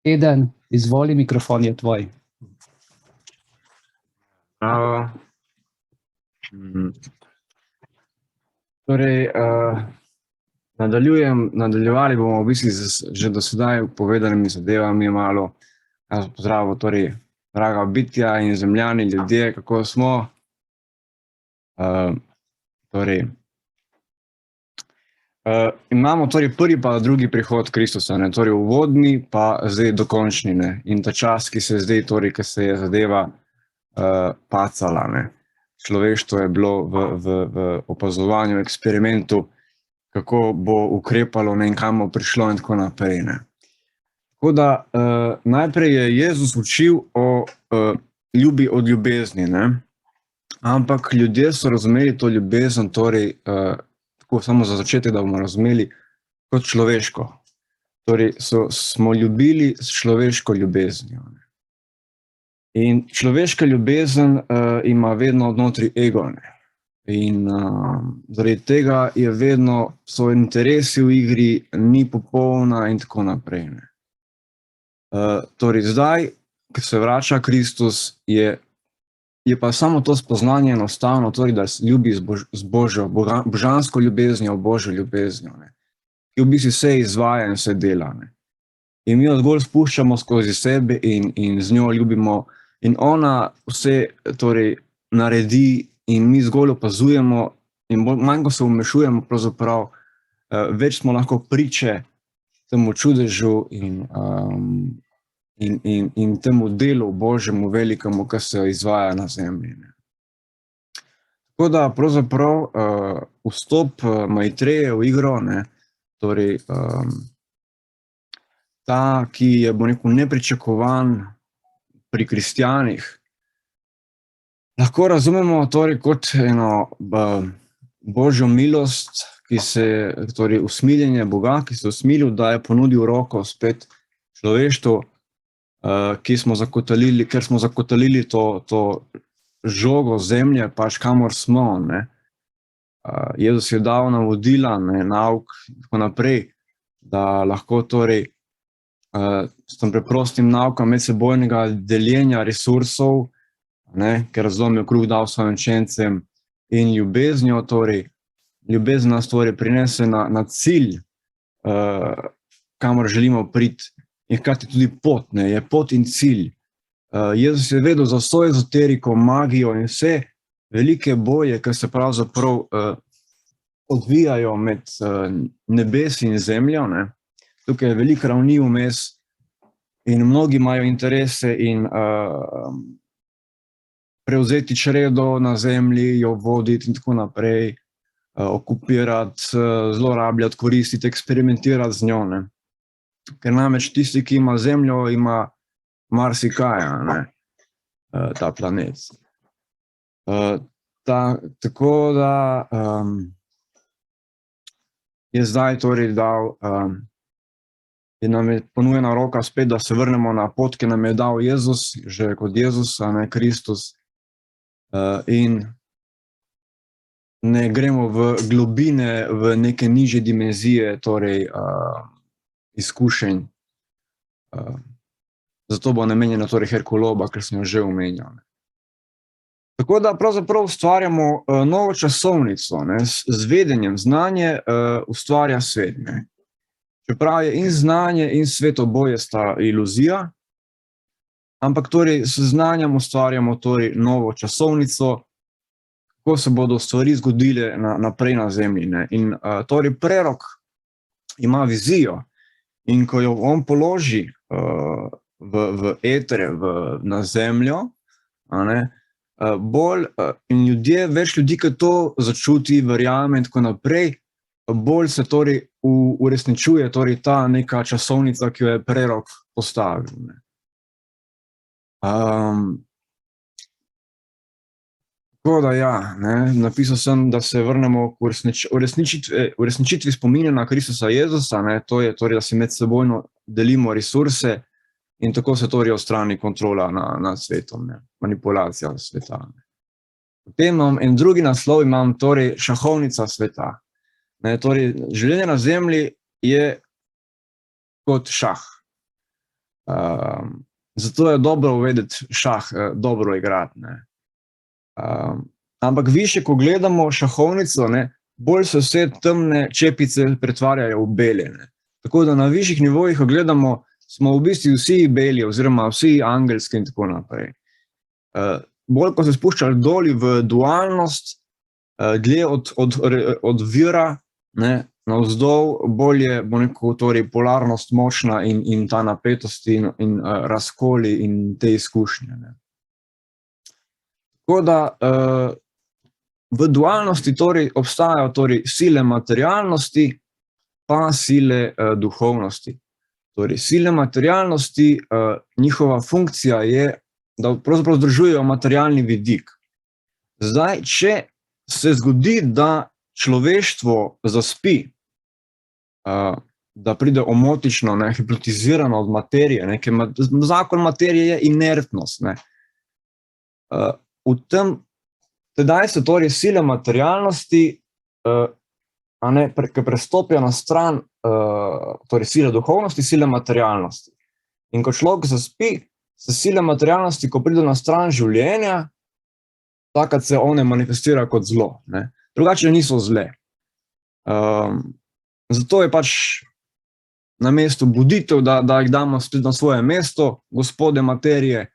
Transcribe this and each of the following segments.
Eden, izvoli, mikrofon je tvoj. Bravo. Torej, nadaljevali bomo v bistvu že do sedaj povedanimi zadevami malo. Pozdravo, torej, draga bitja in zemljani, ljudje, kako smo. Imamo torej prvi pa drugi prihod Kristusa, ne? Torej uvodni pa zdaj dokončni, ne? In ta čas, ki se je zdaj, torej, ki se je zadeva pacala, ne? Človeštvo je bilo v opazovanju, eksperimentu, kako bo ukrepalo, ne, in kam bo prišlo in tako naprej, ne. Tako da najprej je Jezus učil o ljubi od ljubezni, ne. Ampak ljudje so razumeli to ljubezen, torej tako samo za začetek, da bomo razumeli, kot človeško. Torej smo ljubili s človeško ljubeznijo, ne. In človeška ljubezen ima vedno odnotri ego, ne. In zaradi tega je vedno, so interesi v igri, ni popolna in tako naprej, ne. Torej zdaj, ko se vrača Kristus, je pa samo to spoznanje enostavno, torej da ljubi z Božjo, božansko ljubeznijo, Božjo ljubeznijo, ne. Ki v bistvu vse izvaja in vse dela, ne. In mi jo zgolj spuščamo skozi sebe in z njo ljubimo. In ona vse torej naredi in mi zgolj opazujemo in manj, ko se vmešujemo, pravzaprav več smo lahko priče temu čudežu in temu delu Božjemu velikemu, ki se izvaja na zemlji, ne. Tako da pravzaprav vstop Maitreje v igro, ne, torej ta, ki je, bom rekel, nepričakovan pri kristjanih, lahko razumemo torej kot eno Božjo milost, torej usmiljenje Boga, ki se je usmilil, da je ponudil roko spet človeštvu, ker smo zakotalili to žogo zemlje, pač kamor smo, ne. Jezus je dal navodila, ne, nauk in tako naprej, da lahko torej s tem preprostim naukom medsebojnega deljenja resursov, ne, ker razlom je kruh dal svojim učencem, in ljubeznijo, torej ljubezen nas torej prinese na cilj, kamor želimo priti, in hkrati tudi pot, ne, je pot in cilj. Jezus je vedel za vso ezoteriko, magijo in vse velike boje, ki se pravzaprav odvijajo med nebesi in zemljo, ne. Tukaj je veliko ravni vmes in mnogi imajo interese in prevzeti čredo na zemlji, jo voditi in tako naprej, okupirati, zlorabljati, koristiti, eksperimentirati z njo, ne. Ker namreč tisti, ki ima zemljo, ima marsikaj, ne, ta planet. Tako da je zdaj torej dal, in nam je ponujena roka spet, da se vrnemo na pot, ki nam je dal Jezus, že kot Jezus, a ne Kristus, in ne gremo v globine, v neke nižje dimenzije, torej izkušenj. Zato bo namenjena torej Herkuloba, ker sem jo že omenjal. Tako da pravzaprav ustvarjamo novo časovnico, ne, z vedenjem. Znanje ustvarja svet, ne. Čeprav je in znanje in svet oboje sta iluzija, ampak torej s znanjem ustvarjamo torej novo časovnico, kako se bodo stvari zgodile naprej na zemlji, ne. In torej prerok ima vizijo in ko jo on položi v eter, na zemljo, a ne, bolj in več ljudi, ki to začuti, verjame in tako naprej, bolj se torej uresničuje torej ta neka časovnica, ki jo je prerok postavil, ne. Tako da ja, ne, napisal sem, da se vrnemo k uresničitvi spomina na Kristusa Jezusa, ne, to je torej, da si medsebojno delimo resurse in tako se torej odstrani kontrola nad svetom, ne, manipulacija sveta, ne. Potem imam en drugi naslov, imam torej šahovnica sveta. Ne, torej, življenje na zemlji je kot šah. Zato je dobro vedeti šah, dobro igrati, ne. Ampak više, ko gledamo šahovnico, ne, bolj se vse temne čepice pretvarjajo v bele, ne. Tako da na višjih nivojih, ko gledamo, smo v bistvu vsi beli oziroma vsi angelski in tako naprej. Bolj, ko se spuščaš doli v dualnost, dlje od vira, ne, navzdol, bolj je, bo neko, torej polarnost močna in ta napetost in razkoli in te izkušnje, ne. Tako da v dualnosti torej obstajajo torej sile materialnosti pa sile duhovnosti. Torej, sile materialnosti, njihova funkcija je, da pravzaprav združujejo materialni vidik. Zdaj, če se zgodi, da človeštvo zaspi, da pride omotično, ne, hipnotizirano od materije, ne, zakon materije je inertnost, ne. V tem, tedaj se torej sile materialnosti, ki prestopijo na stran, torej sile duhovnosti, sile materialnosti. In ko človek zaspi, se sile materialnosti, ko pride na stran življenja, takrat se one manifestira kot zlo, ne. Drugače niso zle. Zato je pač na mestu buditev, da jih damo spet na svoje mesto, gospode materije,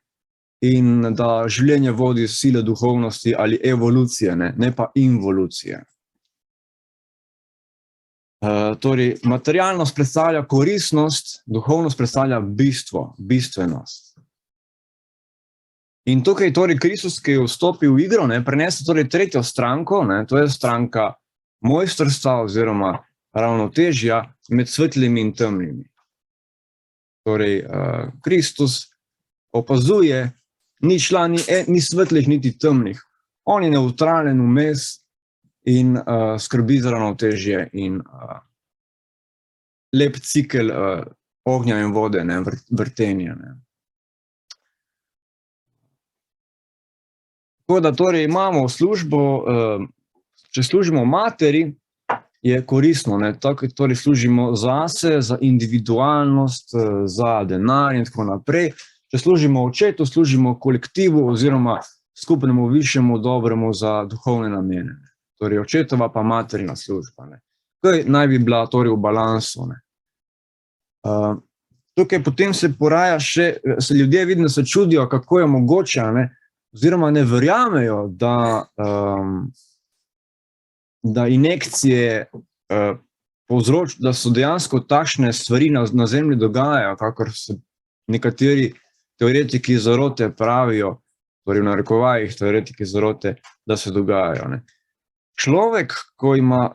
in da življenje vodi sile duhovnosti ali evolucije, ne pa involucije. Torej, materialnost predstavlja koristnost, duhovnost predstavlja bistvo, bistvenost. In tukaj torej Kristus, ki je vstopil v igro, ne, prinese torej tretjo stranko, ne, to je stranka mojstrstva oziroma ravnotežja med svetlimi in temnimi. Torej, Kristus opazuje, ni svetlih niti temnih, on je nevtralen vmes in skrbi za ravnotežje in lep cikel ognja in vode, ne, vrtenja, ne. Tako da torej imamo službo, če služimo materi, je koristno, ne, torej služimo zase, za individualnost, za denar in tako naprej. Če služimo očetu, služimo kolektivu oziroma skupnemu višjemu dobremu za duhovne namene. Torej očetova pa materina služba, ne. Kaj naj bi bila torej v balansu, ne. Tukaj potem se poraja še, se ljudje vidim, da se čudijo, kako je mogoče, ne, oziroma ne verjamejo, da injekcije da so dejansko takšne stvari na zemlji dogajajo, kakor se nekateri teoretiki zarote pravijo, torej v narekovajih teoretiki zarote, da se dogajajo, ne. Človek, ko ima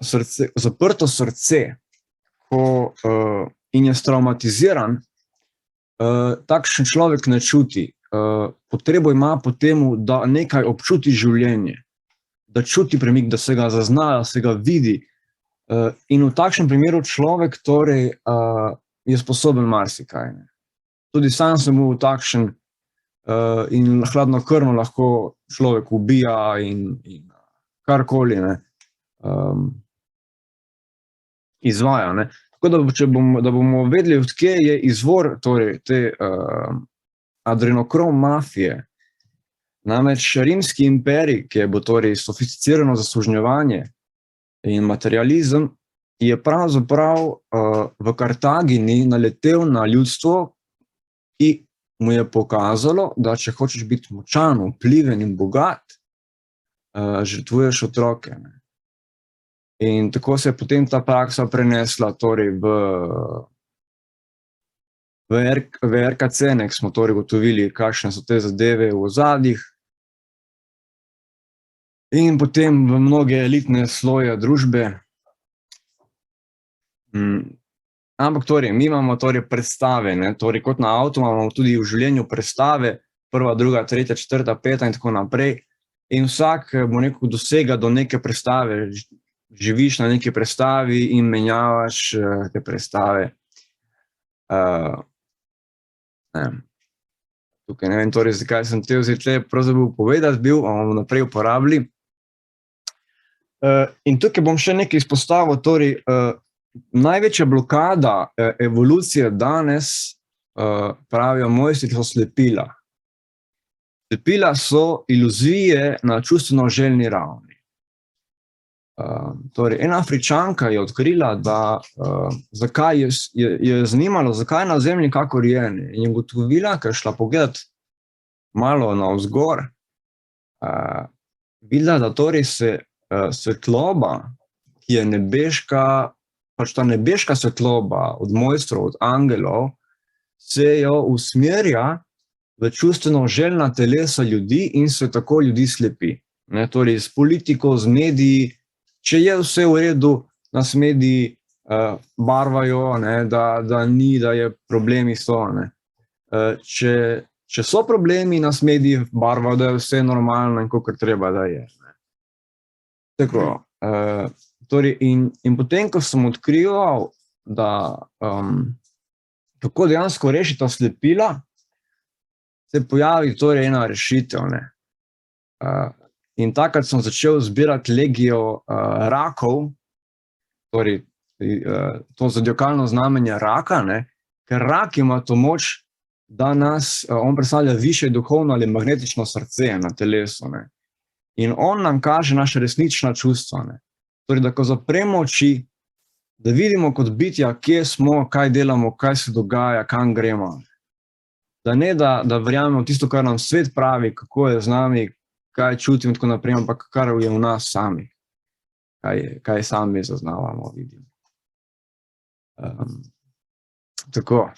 zaprto srce, in je traumatiziran, takšen človek ne čuti. Potrebo ima po temu, da nekaj občuti življenje, da čuti premik, da se ga zazna, da se ga vidi. In v takšnem primeru človek torej je sposoben marsikaj, ne. Tudi sam sem bil takšen in hladnokrvno lahko človek ubija in karkoli, ne, izvaja, ne. Tako da bomo vedeli, od kje je izvor torej te adrenokrom mafije. Namreč rimski imperij, ki je bil torej sofisticirano zasužnjevanje in materializem, je pravzaprav v Kartagini naletel na ljudstvo, ki mu je pokazalo, da če hočeš biti močan, vpliven in bogat, žrtvuješ otroke, ne. In tako se je potem ta praksa prenesla torej v RKC, ne, smo torej ugotovili, kakšne so te zadeve v ozadjih, in potem v mnoge elitne sloje družbe. Ampak torej, mi imamo torej predstave, ne, torej kot na avtu imamo tudi v življenju predstave, prva, druga, tretja, četrta, peta in tako naprej, in vsak bo nekako dosega do neke predstave, živiš na neki predstavi in menjavaš te predstave. Tukaj ne vem torej, zakaj sem te vzeti pravzaprav povedati bil, bomo naprej uporabili. In tukaj bom še nekaj izpostavil, torej največja blokada evolucije danes pravijo mojstri, so slepila. Slepila so iluzije na čustveno željni ravni. Torej, ena Afričanka je odkrila, da zakaj je zanimalo, zakaj na zemlji kakor je, in je ugotovila, ker je šla pogledat malo navzgor, videla, da torej se svetloba, ki je nebeška, pač ta nebeška svetloba od mojstrov, od angelov, se jo usmerja v čustveno željna telesa ljudi in se tako ljudi slepi. Torej, s politiko, z mediji, če je vse v redu, nas mediji barvajo, da ni, da je problemi so. Če so problemi, nas mediji barvajo, da je vse normalno in kakor treba, da je. Tako, torej, in potem, ko sem odkrival, da kako dejansko rešiti ta slepila, se pojavi torej ena rešitev. In takrat sem začel zbirati legijo rakov, torej to zodiakalno znamenje raka, ker rak ima to moč, da nas, on predstavlja višje duhovno ali magnetično srce na telesu. In on nam kaže naše resnična čustva. Torej, da ko zapremo oči, da vidimo kot bitja, kje smo, kaj delamo, kaj se dogaja, kam gremo. Da ne, da verjamemo tisto, kar nam svet pravi, kako je z nami, kaj čutim in tako naprej, ampak kar je v nas sami. Kaj sami zaznavamo, vidimo. Tako.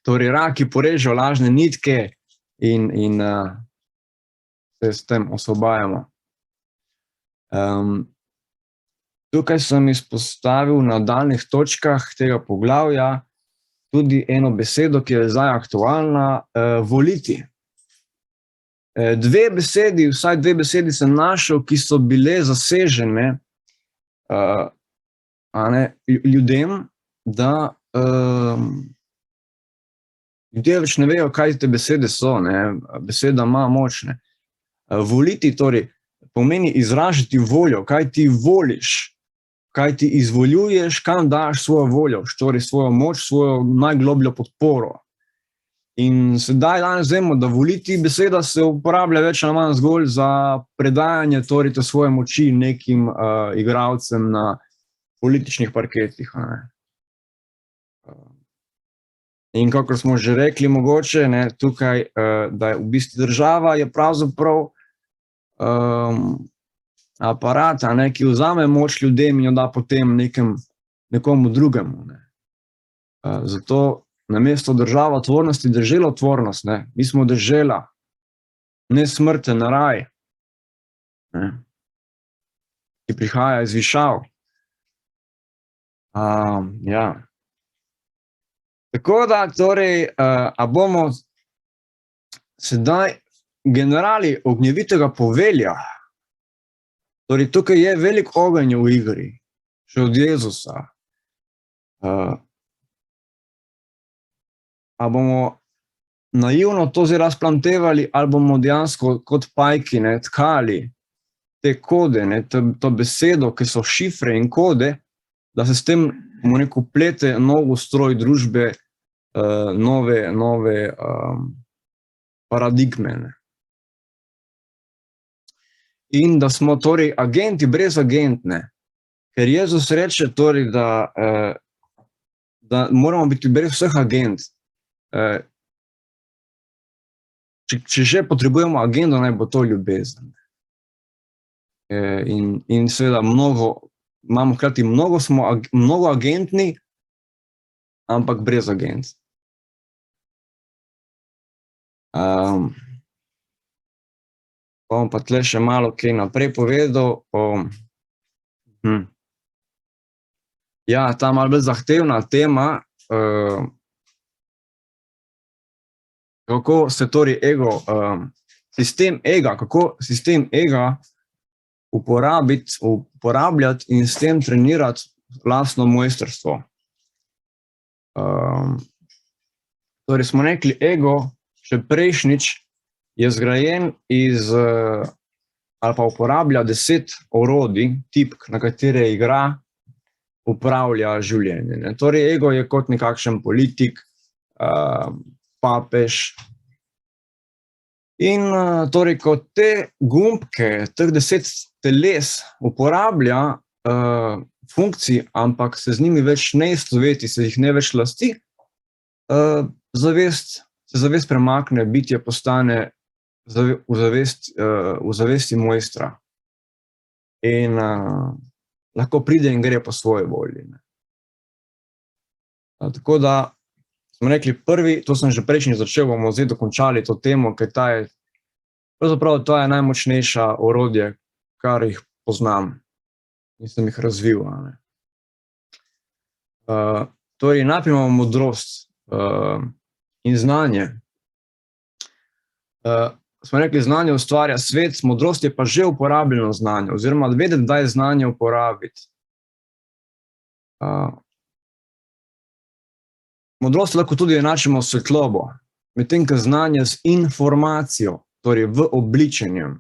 Torej, raki porežejo lažne nitke in se s tem osvobajamo. Tukaj sem izpostavil na daljnih točkah tega poglavja tudi eno besedo, ki je zdaj aktualna, voliti. Vsaj dve besedi sem našel, ki so bile zasežene ljudem, da ljudje več ne vejo, kaj te besede so. Beseda ima moč. Voliti torej pomeni izražati voljo, kaj ti voliš, kaj ti izvoljuješ, kam daš svojo voljo, torej svojo moč, svojo najglobljo podporo. In sedaj danes vemo, da voliti beseda se uporablja več ali manj zgolj za predajanje torej te svoje moči nekim igralcem na političnih parketih. In kakor smo že rekli mogoče, tukaj, da je v bistvu država je pravzaprav aparat, ki vzame moč ljudem in jo da potem nekomu drugemu. Zato namesto državotvornosti deželotvornost, mi smo dežela, nesmrten raj, ki prihaja iz višav. Ja. Tako da, torej, a bomo sedaj generali ognjevitega povelja, torej tukaj je velik ogenj v igri, še od Jezusa. A bomo naivno to zdaj razplantevali, ali bomo dejansko kot pajki tkali te kode, to besedo, ki so šifre in kode, da se s tem plete nov ustroj družbe, nove paradigme. In da smo torej agenti brez agentne, ker Jezus reče torej, da moramo biti brez vseh agent. Če že potrebujemo agendo, naj bo to ljubezen. In seveda imamo hkrati mnogo agentni, ampak brez agent. Bom pa tle še malo kaj naprej povedal. Ja, ta malo bolj zahtevna tema, kako se torej sistem ega uporabljati in s tem trenirati lastno mojstrstvo. Torej smo rekli, ego še prejšnjič je zgrajen ali pa uporablja 10 orodij, tipk, na katere igra, upravlja življenje. Torej ego je kot nekakšen politik, papež. In torej, ko te gumbke, teh 10 teles uporablja funkcij, ampak se z njimi več ne istoveti, se jih ne več lasti, zavest premakne, bitje postane v zavesti mojstra. In lahko pride in gre po svoji volji. Tako da smo rekli prvi, to sem že prejšnji začel, bomo zdaj dokončali to temo, ker pravzaprav to je najmočnejša orodje, kar jih poznam in sem jih razvil. Torej, najprej imamo modrost in znanje. Smo rekli, znanje ustvarja svet, modrost je pa že uporabljeno znanje, oziroma vedeti, da je znanje uporabiti. Modrost lahko tudi enačimo s svetlobo, medtem ko znanje z informacijo, torej v obličenjem.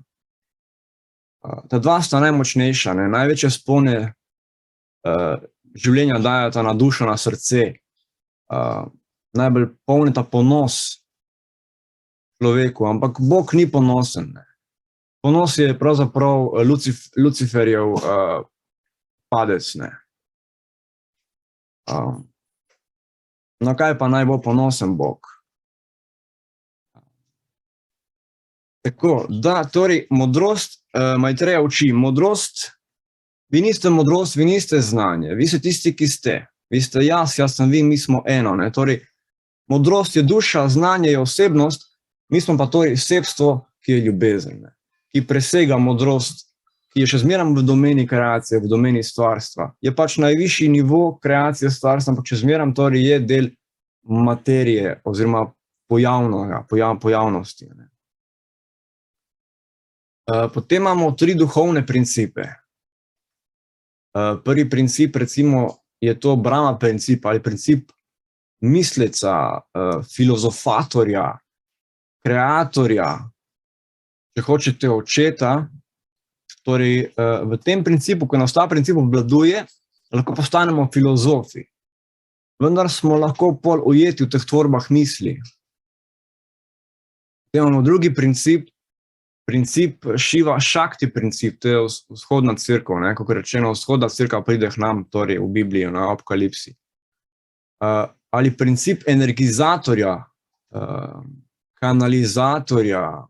Ta dva sta najmočnejša, največje spone življenja dajata na dušo, na srce, najbolj polnita ponos človeku, ampak Bog ni ponosen. Ponos je pravzaprav Luciferjev padec. Na kaj pa naj bo ponosen Bog? Tako, da, torej, modrost, Maitreja uči, modrost, vi niste modrost, vi niste znanje, vi ste tisti, ki ste. Vi ste jaz sem vi, mi smo eno. Torej, modrost je duša, znanje je osebnost, mi smo pa torej sebstvo, ki je ljubezen, ki presega modrost, ki je še zmeraj v domeni kreacije, v domeni stvarstva. Je pač najvišji nivo kreacije stvarstva, ampak še zmeraj torej je del materije oziroma pojavnosti. Potem imamo 3 duhovne principe. Prvi princip, recimo, je to Brahma princip ali princip misleca, filozofatorja, kreatorja, če hočete očeta. Torej, v tem principu, ko nas ta princip obvladuje, lahko postanemo filozofi. Vendar smo lahko pol ujeti v teh tvorbah misli. Imamo drugi princip, princip Šiva Šakti princip, to je vzhodna cerkev, kako rečeno, vzhodna cerkev pride k nam, torej v Bibliji, na Apokalipsi. Ali princip energizatorja, kanalizatorja.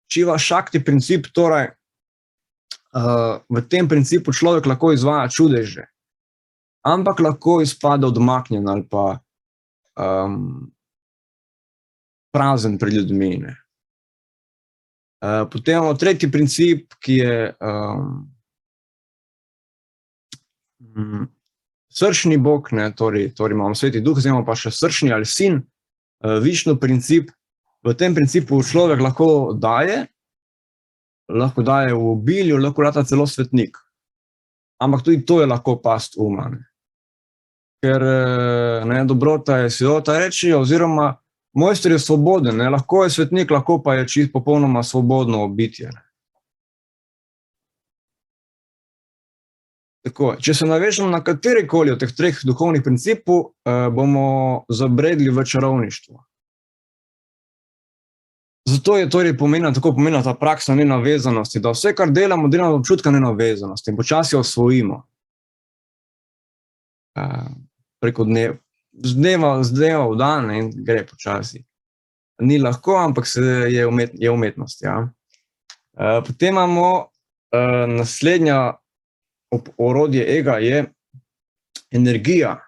Šiva Šakti princip, torej v tem principu človek lahko izvaja čudeže, ampak lahko izpade odmaknjen ali pa prazen pred ljudmi. Potem imamo tretji princip, ki je srčni Bog, torej imamo Sveti Duh, zdaj imamo pa še srčni ali sin, Višnu princip. V tem principu človek lahko daje v obilju, lahko rata celo svetnik. Ampak tudi to je lahko past uma. Ker dobrota je silota reči, oziroma mojster je svoboden, lahko je svetnik, lahko pa je čisto popolnoma svobodno bitje. Tako, če se navežemo na katerikoli od teh 3 duhovnih principov, bomo zabredli v čarovništvo. Zato je torej tako pomenila ta praksa nenavezanosti, da vse, kar delamo občutka nenavezanosti in počasi osvojimo. Preko z dneva v dan in gre počasi. Ni lahko, ampak je umetnost. Ja. Potem imamo naslednja orodje ega je energija.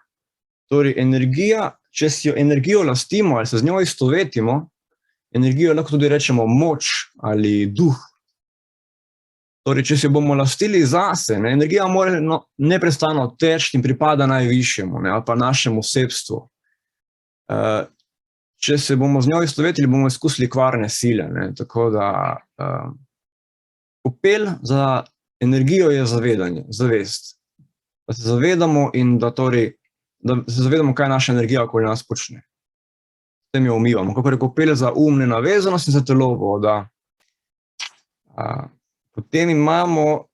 Torej energija, če si jo energijo lastimo ali se z njo istovetimo, energijo lahko tudi rečemo moč ali duh. Torej, če se bomo lastili zase, energija mora neprestano teči in pripada najvišjemu, ali pa našemu sebstvu. Če se bomo z njo istovetili, bomo izkusili kvarne sile. Tako da kopel za energijo je zavedanje, zavest. Da se zavedamo in da se zavedamo, kaj naša energija okoli nas počne. S tem jo umivamo. Kako je kopel za nenavezanost in za telo voda. Potem imamo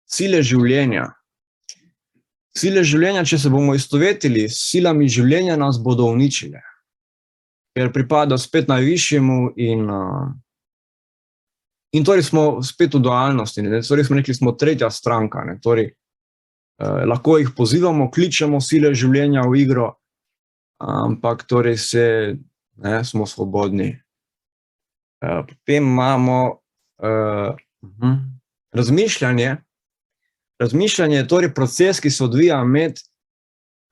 sile življenja. Sile življenja, če se bomo istovetili s silami življenja, nas bodo uničile, ker pripada spet najvišjemu in torej smo spet v dualnosti, ne? Torej smo rekli, smo tretja stranka, ne? Torej, lahko jih pozivamo, kličemo sile življenja v igro, ampak torej smo svobodni. Potem imamo razmišljanje. Razmišljanje je torej proces, ki se odvija med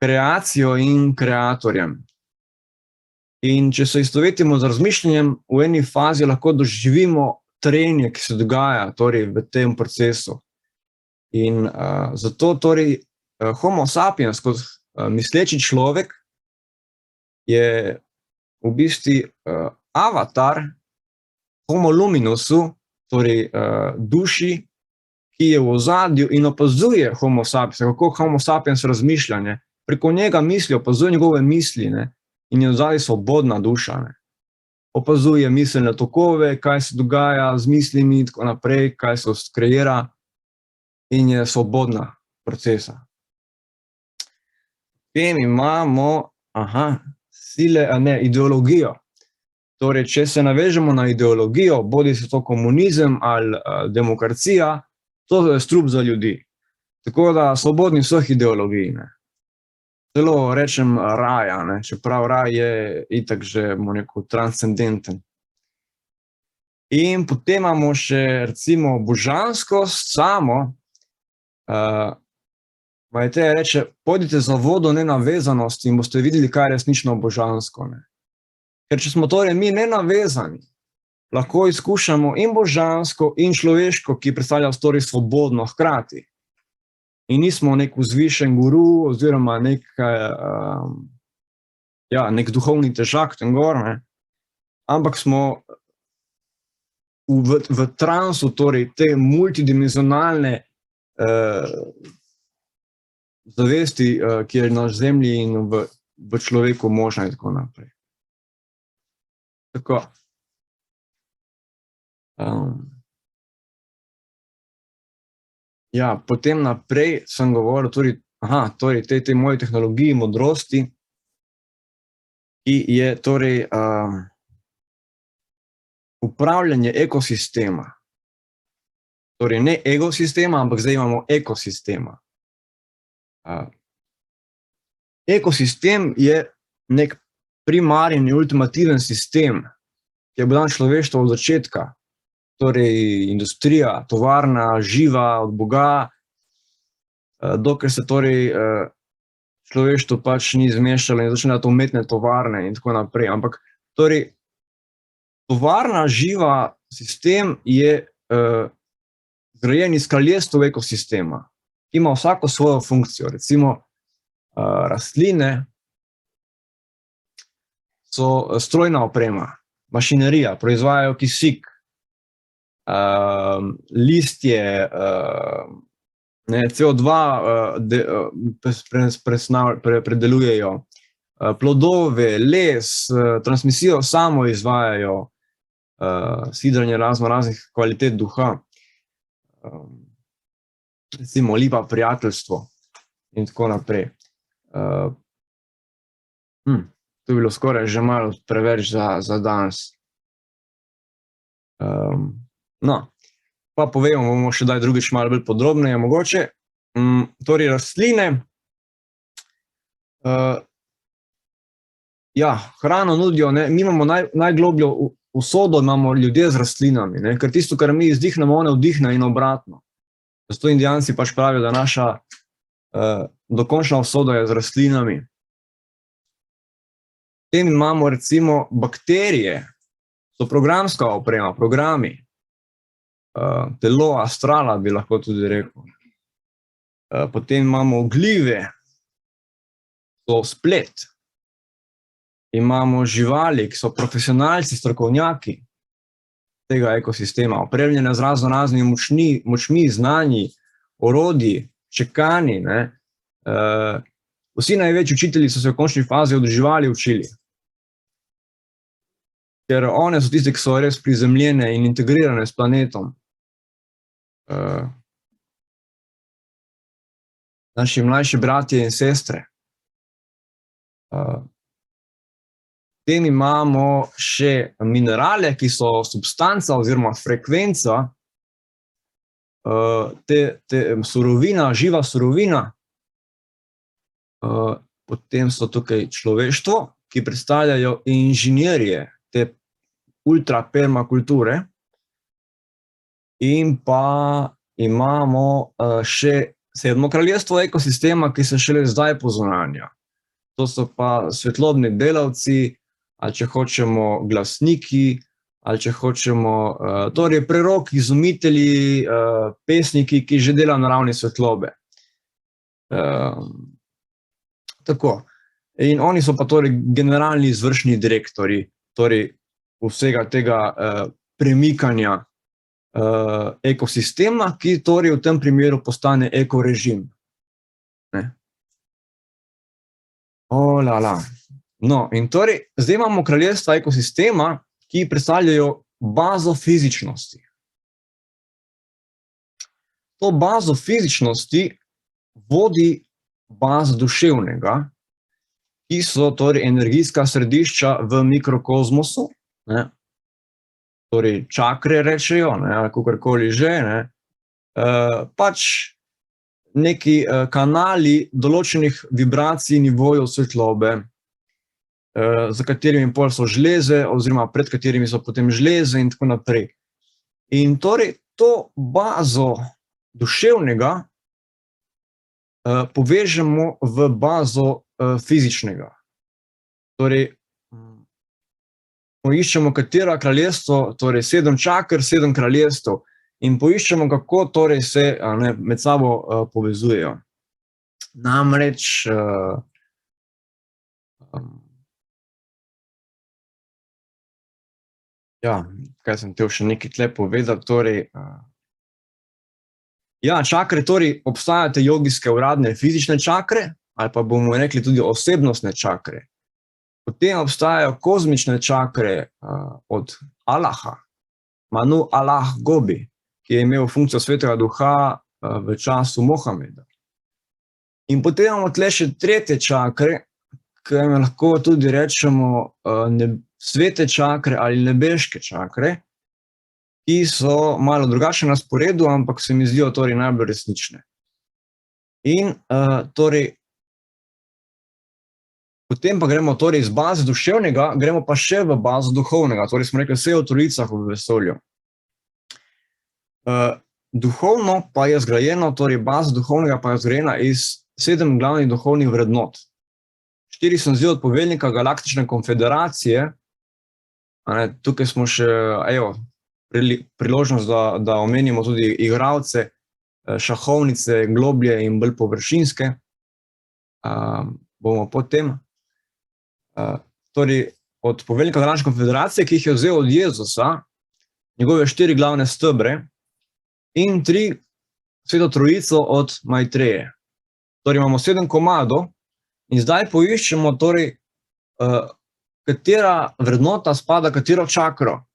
kreacijo in kreatorjem. In če se istovetimo z razmišljanjem, v eni fazi lahko doživimo trenje, ki se dogaja torej v tem procesu. In zato torej Homo sapiens kot misleči človek je v bistvu avatar Homo luminusu, torej duši, ki je v ozadju in opazuje Homo sapiens, kako Homo sapiens razmišlja, ne? Preko njega misli, opazuje njegove misli, ne? In je v ozadju svobodna duša. Ne? Opazuje miselne tokove, kaj se dogaja z mislimi in tako naprej, kaj se kreira in je svobodna procesa. Potem imamo ideologijo. Torej, če se navežemo na ideologijo, bodi se to komunizem ali demokracija, to je strup za ljudi. Tako da svobodni vseh ideologij. Ne. Celo rečem raja, ne. Čeprav raj je itak že transcendenten. In potem imamo še recimo božanskost samo. Majte reče, pojdite za vodo nenavezanosti in boste videli, kaj je resnično božansko. Ne. Ker če smo torej mi nenavezani, lahko izkušamo in božansko in človeško, ki predstavlja torej svobodno hkrati. In nismo nek vzvišen guru oziroma nek duhovni težak tam gor, ne. Ampak smo v transu torej te multidimenzionalne zavesti, ki je na zemlji in v človeku možna in tako naprej. Tako. Potem naprej sem govoril torej tej moji tehnologiji modrosti, ki je torej upravljanje ekosistema. Torej ne egosistema, ampak zdaj imamo ekosistema. Ekosistem je nek primarni in ultimativen sistem, ki je bil dan človeštva od začetka, torej industrija, tovarna, živa od Boga, dokler se torej človeštvo pač ni zmešalo in začne umetne tovarne in tako naprej. Ampak torej tovarna, živa sistem je zgrajen iz kraljestev ekosistema, ki ima vsako svojo funkcijo. Recimo rastline so strojna oprema, mašinerija, proizvajajo kisik, listje, CO2 predelujejo, plodove, les, transmisijo samo izvajajo, sidranje raznih kvalitet duha, recimo lipa prijateljstvo in tako naprej. To je bilo skoraj že malo preveč za danes. Pa povemo, bomo še daj drugič malo bolj podrobneje mogoče. Torej rastline, hrano nudijo, ne, mi imamo najglobljo usodo, imamo ljudje z rastlinami, ne, ker tisto, kar mi izdihnemo, one vdihne in obratno. Zato indijanci pač pravijo, da naša dokončna usoda je z rastlinami. Potem imamo recimo bakterije, so programska oprema, programi, telo astrala bi lahko tudi rekel. Potem imamo gljive, so splet. Imamo živali, ki so profesionalci, strokovnjaki tega ekosistema, opremljene z raznimi močmi, znanji, orodji, čekani. Vsi največji učitelji so se v končni fazi od živali učili. Ker one so tiste, ki so res prizemljene in integrirane s planetom. naši mlajši bratje in sestre. Potem imamo še minerale, ki so substanca oziroma frekvenca, surovina, živa surovina. Potem so tukaj človeštvo, ki predstavljajo inženirje te ultrapermakulture. In pa imamo še 7. kraljestvo ekosistema, ki se šele zdaj pozoranja. To so pa svetlobni delavci, ali če hočemo glasniki, ali če hočemo, torej preroki, izumitelji, pesniki, ki že delajo na ravni svetlobe. Tako. In oni so pa torej generalni izvršni direktorji, torej vsega tega premikanja ekosistema, ki torej v tem primeru postane ekorežim. No, in torej, zdaj imamo kraljestva ekosistema, ki predstavljajo bazo fizičnosti. To bazo fizičnosti vodi bazo duševnega, ki so torej energijska središča v mikrokozmosu, torej čakre rečejo, ali kakorkoli že, pač neki kanali določenih vibracij, nivojev svetlobe, za katerimi pol so žleze, oziroma pred katerimi so potem žleze in tako naprej. In torej to bazo duševnega povežemo v bazo fizičnega. Torej, poiščemo, katera kraljestvo, torej 7 čaker, 7 kraljestev, in poiščemo, kako torej se med sabo povezujejo. Namreč, kaj sem hotel še nekaj tle povedati, torej, čakre, torej obstajate jogijske uradne fizične čakre, ali pa bomo rekli tudi osebnostne čakre. Potem obstajajo kozmične čakre od Allaha, Manu Allah Gobi, ki je imel funkcijo svetega duha v času Mohameda. In potem imamo tle še 3. čakre, ki lahko tudi rečemo svete čakre ali nebeške čakre, ki so malo drugačne na sporedu, ampak se mi zdijo torej najbolj resnične. In torej, potem pa gremo torej iz baze duševnega, gremo pa še v bazo duhovnega, torej smo rekli vse o trojicah v vesolju. Duhovno pa je zgrajeno, torej baza duhovnega pa je zgrajena iz 7 glavnih duhovnih vrednot. 4 sem vzel od poveljnika Galaktične konfederacije, tukaj smo še, priložnost, da omenimo tudi igralce, šahovnice, globlje in bolj površinske, bomo potem. Torej, od poveljnika Galaktične konfederacije, ki jih je vzel od Jezusa, njegove 4 glavne stebre in 3 sveto trojico od Maitreje. Torej, imamo 7 komadov in zdaj poiščemo, torej, katera vrednota spada katero čakro.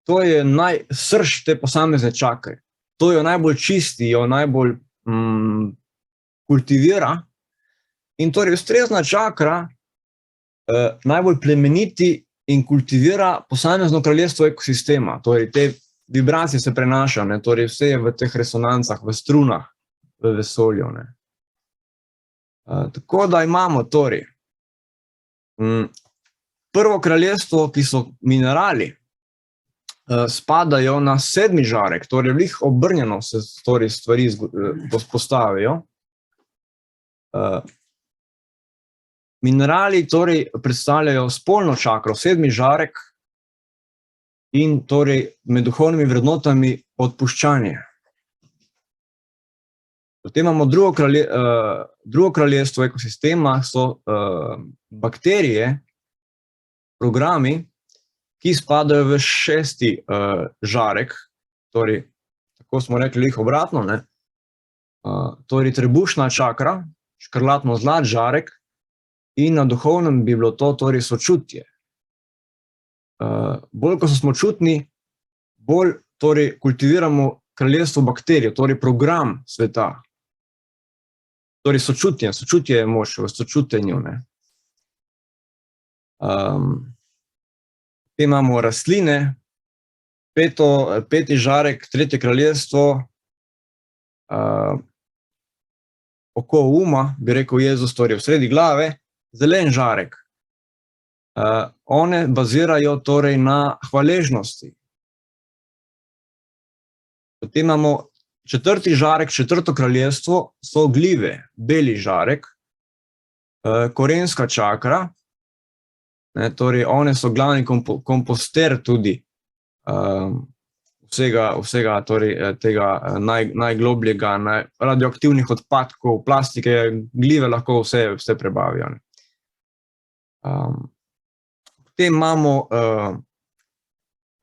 To je srž te posamezne čakre. To jo najbolj čisti, jo najbolj kultivira. In torej, ustrezna čakra najbolj plemeniti in kultivira posamezno kraljestvo ekosistema. Torej, te vibracije se prenašajo, torej vse je v teh resonancah, v strunah, v vesolju. Tako da imamo torej prvo kraljestvo, ki so minerali, spadajo na 7. žarek, torej vlih obrnjeno se stvari postavijo. Minerali torej predstavljajo spolno čakro, 7. žarek in torej med duhovnimi vrednotami odpuščanje. Potem imamo drugo kraljestvo ekosistema, so bakterije, programi, ki spadajo v 6. žarek, torej, tako smo rekli jih obratno, torej trebušna čakra, škrlatno zlat žarek, in na duhovnem bi bilo to torej sočutje. Bolj, ko smo čutni, bolj torej kultiviramo kraljestvo bakterij, torej program sveta. Torej, sočutje je moč, v sočutenju, ne. Imamo rastline, peti žarek, tretje kraljestvo, oko uma, bi rekel Jezus, torej v sredi glave, zelen žarek. One bazirajo torej na hvaležnosti. Potem imamo četrti žarek, četrto kraljestvo, so glive, beli žarek, korenska čakra, ne, torej one so glavni komposter tudi vsega torej, tega najglobljega, radioaktivnih odpadkov, plastike, glive lahko vse prebavijo. Potem imamo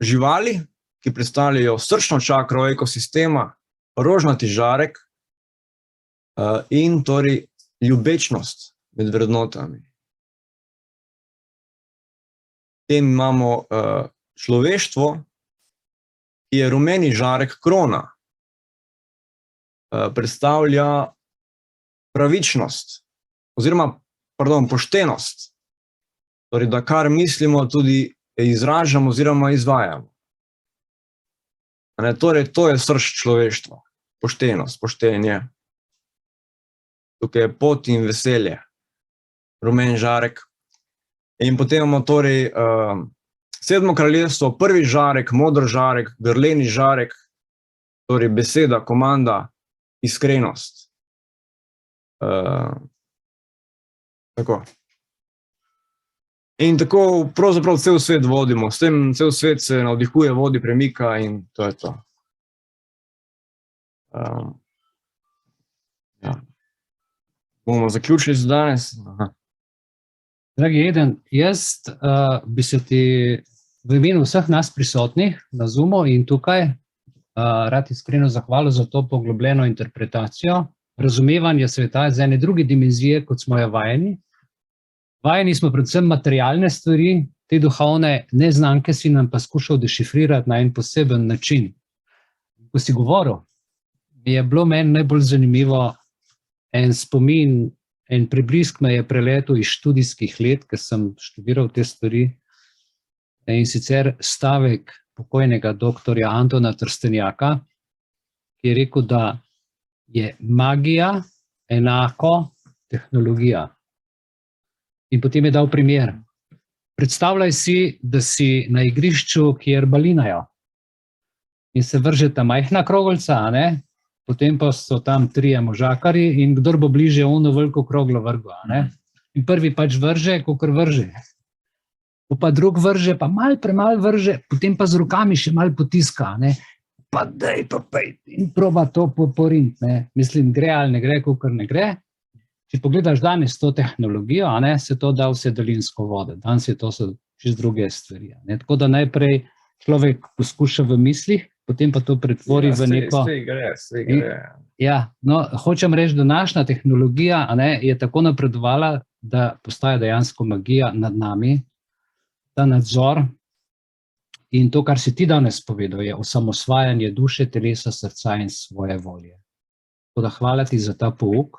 živali, ki predstavljajo srčno čakro ekosistema, rožnati žarek in torej ljubečnost med vrednotami. Potem imamo človeštvo, ki je rumeni žarek krona. Predstavlja pravičnost, oziroma, poštenost. Torej, da kar mislimo, tudi izražamo oziroma izvajamo. Torej, to je srž človeštva. Poštenost, poštenje. Tukaj je pot in veselje. Rumen žarek. In potem imamo torej sedmo kraljestvo, prvi žarek, modr žarek, grleni žarek, torej beseda, komanda, iskrenost. Tako. In tako pravzaprav cel svet vodimo, s tem cel svet se navdihuje, vodi, premika in to je to. Ja. Bomo zaključili za danes. Dragi Eden, jaz bi se ti v imenu vseh nas prisotnih na Zoomu in tukaj rad iskreno zahvalil za to poglobljeno interpretacijo, razumevanje sveta iz ene druge dimenzije, kot smo jo vajeni. Vajeni smo predvsem materialne stvari, te duhovne neznanke si nam pa skušal dešifrirati na en poseben način. Ko si govoril, mi je bilo meni najbolj zanimivo en spomin, en preblisk me je preletel iz študijskih let, ker sem študiral te stvari, in sicer stavek pokojnega doktorja Antona Trstenjaka, ki je rekel, da je magija enako tehnologija. In potem je dal primer. Predstavljaj si, da si na igrišču, kjer balinajo. In se vržeta majhna kroglica, a ne? Potem pa so tam trije možakarji in kdor bo bliže ono veliko kroglo vrgo, a ne? In prvi pač vrže, kakor vrže. Pa drug vrže, pa malo premalo vrže, potem pa z rokami še malo potiska, a ne? Pa daj, pa pej, in proba to poriniti, ne? Mislim, gre ali ne gre, kakor ne gre. Če pogledaš danes to tehnologijo, a ne, se to da vse daljinsko vode. Danes je to so čisto druge stvari. Tako da najprej človek poskuša v mislih, potem pa to pretvori v neko... Vse gre. Ja, no, hočem reči, da današnja tehnologija, a ne, je tako napredovala, da postaja dejansko magija nad nami, ta nadzor. In to, kar si ti danes povedal, je osamosvajanje duše, telesa, srca in svoje volje. Tako da hvala ti za ta pouk.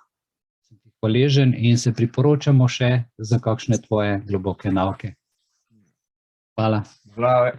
Hvaležen in se priporočamo še za kakšne tvoje globoke nauke. Hvala. Hvala.